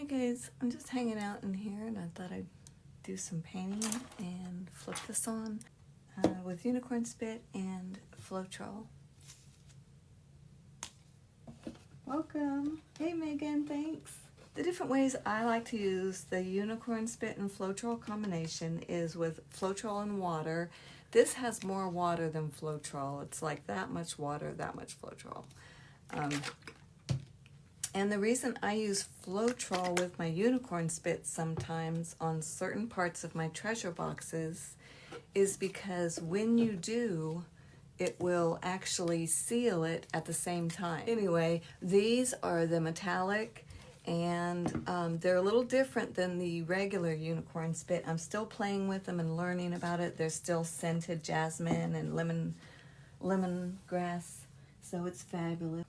guys, I'm just hanging out in here and I thought I'd do some painting and flip this on with Unicorn Spit and Floetrol. Welcome. Hey Megan, thanks. The different ways I like to use the Unicorn Spit and Floetrol combination is with Floetrol and water. This has more water than Floetrol. It's like that much water, that much Floetrol. And the reason I use Floetrol with my Unicorn Spit sometimes on certain parts of my treasure boxes is because when you do, it will actually seal it at the same time. Anyway, these are the metallic, and they're a little different than the regular Unicorn Spit. I'm still playing with them and learning about it. They're still scented jasmine and lemongrass, so it's fabulous.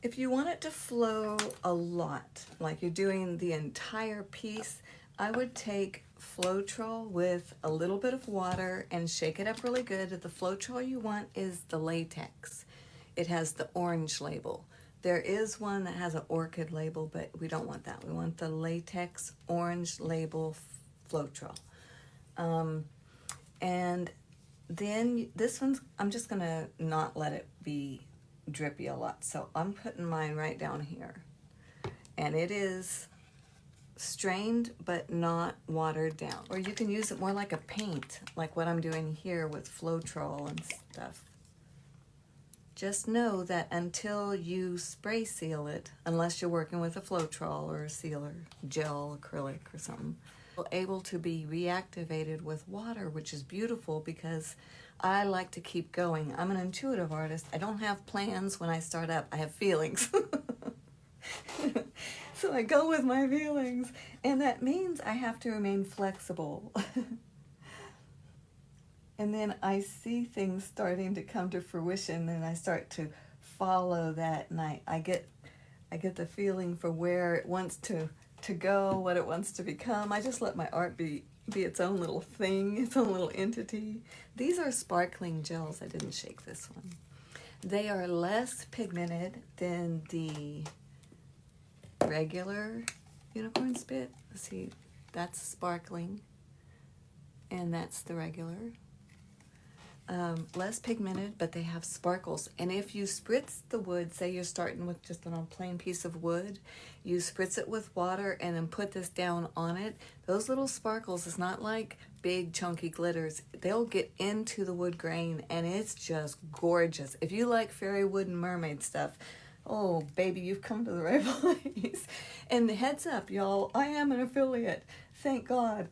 If you want it to flow a lot, like you're doing the entire piece, I would take Floetrol with a little bit of water and shake it up really good. The Floetrol you want is the latex. It has the orange label. There is one that has an orchid label, but we don't want that. We want the latex orange label Floetrol. And then this one's, I'm just gonna not let it be drippy a lot, so I'm putting mine right down here, and it is strained but not watered down. Or you can use it more like a paint, like what I'm doing here with Floetrol and stuff. Just know that until you spray seal it, unless you're working with a Floetrol or a sealer, gel, acrylic or something, it's able to be reactivated with water, which is beautiful because I like to keep going. I'm an intuitive artist. I don't have plans when I start up. I have feelings. So I go with my feelings, and that means I have to remain flexible. And then I see things starting to come to fruition, and I start to follow that, and I get the feeling for where it wants to go, what it wants to become. I just let my art be its own little thing, its own little entity. These are sparkling gels. I didn't shake this one. They are less pigmented than the regular Unicorn Spit. Let's see, that's sparkling, and that's the regular. Less pigmented, but they have sparkles. And if you spritz the wood, say you're starting with just a plain piece of wood, you spritz it with water and then put this down on it, those little sparkles is not like big chunky glitters. They'll get into the wood grain, and it's just gorgeous. If you like fairy wood and mermaid stuff, oh baby, you've come to the right place. And heads up, y'all, I am an affiliate. Thank God.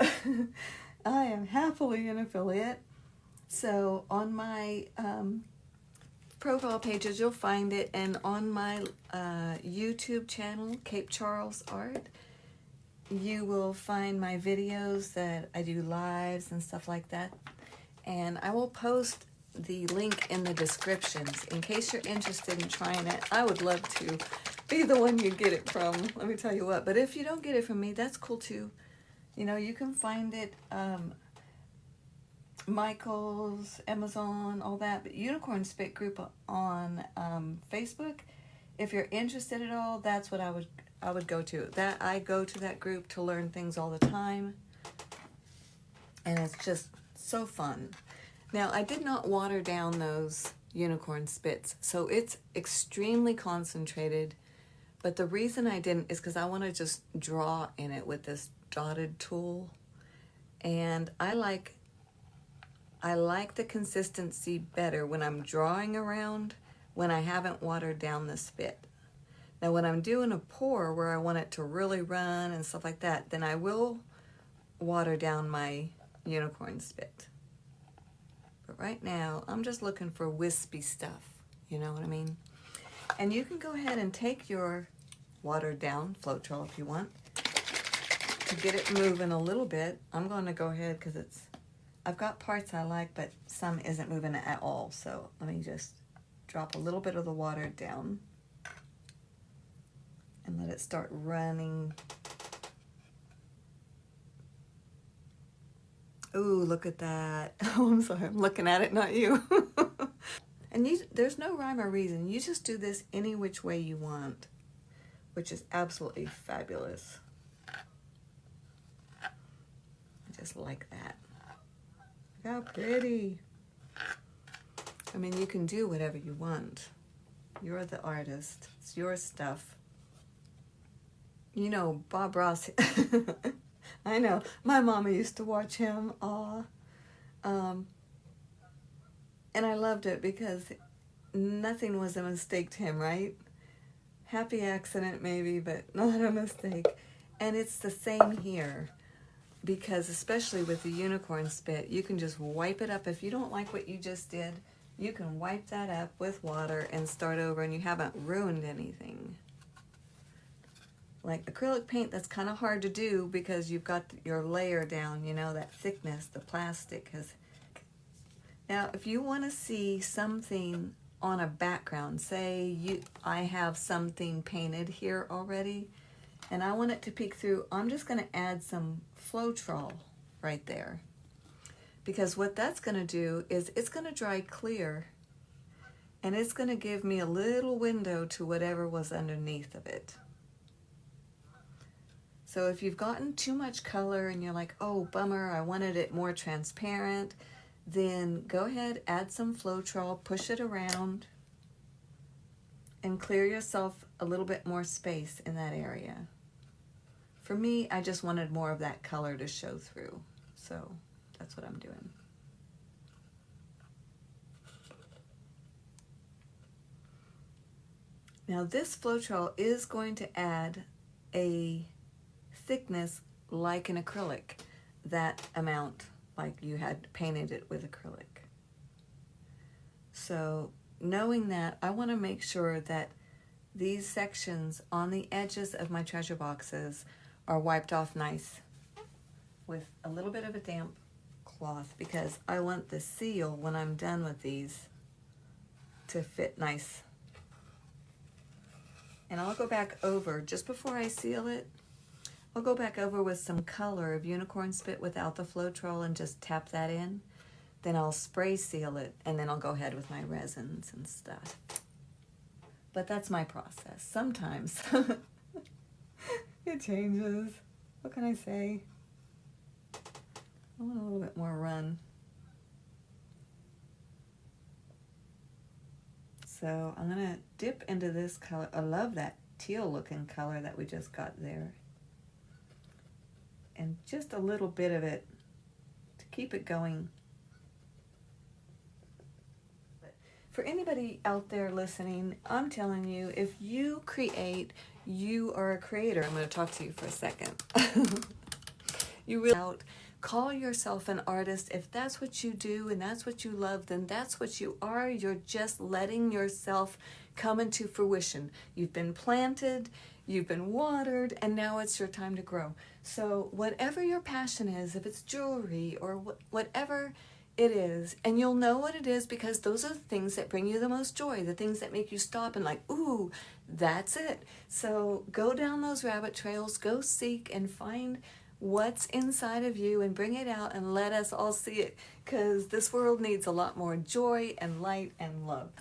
I am happily an affiliate. So on my profile pages, you'll find it, and on my YouTube channel, Cape Charles Art, you will find my videos that I do lives and stuff like that. And I will post the link in the descriptions in case you're interested in trying it. I would love to be the one you get it from, let me tell you what. But if you don't get it from me, that's cool too. You know, you can find it Michael's, Amazon, all that, but Unicorn Spit group on Facebook. If you're interested at all, that's what I would go to. I go to that group to learn things all the time, and it's just so fun. Now, I did not water down those Unicorn Spits, so it's extremely concentrated, but the reason I didn't is because I want to just draw in it with this dotted tool, and I like the consistency better when I'm drawing around when I haven't watered down the spit. Now when I'm doing a pour where I want it to really run and stuff like that, then I will water down my Unicorn Spit. But right now, I'm just looking for wispy stuff, you know what I mean? And you can go ahead and take your watered down Floetrol if you want to get it moving a little bit. I'm going to go ahead because I've got parts I like, but some isn't moving at all. So let me just drop a little bit of the water down and let it start running. Ooh, look at that. Oh, I'm sorry, I'm looking at it, not you. And there's no rhyme or reason. You just do this any which way you want. which is absolutely fabulous. I just like that. Look how pretty. I mean, you can do whatever you want. You're the artist. It's your stuff. You know, Bob Ross. I know. My mama used to watch him. And I loved it because nothing was a mistake to him, right? Happy accident maybe, but not a mistake. And it's the same here, because especially with the unicorn spit, you can just wipe it up. If you don't like what you just did, you can wipe that up with water and start over, and you haven't ruined anything. Like acrylic paint, that's kind of hard to do because you've got your layer down, you know, that thickness, the plastic has. Now, if you want to see something on a background, say I have something painted here already, and I want it to peek through, I'm just going to add some Floetrol right there. Because what that's going to do is it's going to dry clear, and it's going to give me a little window to whatever was underneath of it. So if you've gotten too much color and you're like, oh, bummer, I wanted it more transparent, then go ahead, add some Floetrol, push it around, and clear yourself a little bit more space in that area. For me, I just wanted more of that color to show through, so that's what I'm doing. Now this Floetrol is going to add a thickness like an acrylic, that amount like you had painted it with acrylic. So knowing that, I want to make sure that these sections on the edges of my treasure boxes are wiped off nice with a little bit of a damp cloth, because I want the seal when I'm done with these to fit nice. And I'll go back over, just before I seal it, I'll go back over with some color of unicorn spit without the Floetrol and just tap that in. Then I'll spray seal it, and then I'll go ahead with my resins and stuff. But that's my process. Sometimes it changes. What can I say? I want a little bit more run. So I'm gonna dip into this color. I love that teal looking color that we just got there. And just a little bit of it to keep it going. For anybody out there listening, I'm telling you, if you create, you are a creator. I'm going to talk to you for a second. You really out. Call yourself an artist. If that's what you do and that's what you love, then that's what you are. You're just letting yourself come into fruition. You've been planted, you've been watered, and now it's your time to grow. So whatever your passion is, if it's jewelry or whatever it is, and you'll know what it is because those are the things that bring you the most joy, the things that make you stop and like, ooh, that's it. So go down those rabbit trails, go seek and find what's inside of you and bring it out and let us all see it, because this world needs a lot more joy and light and love.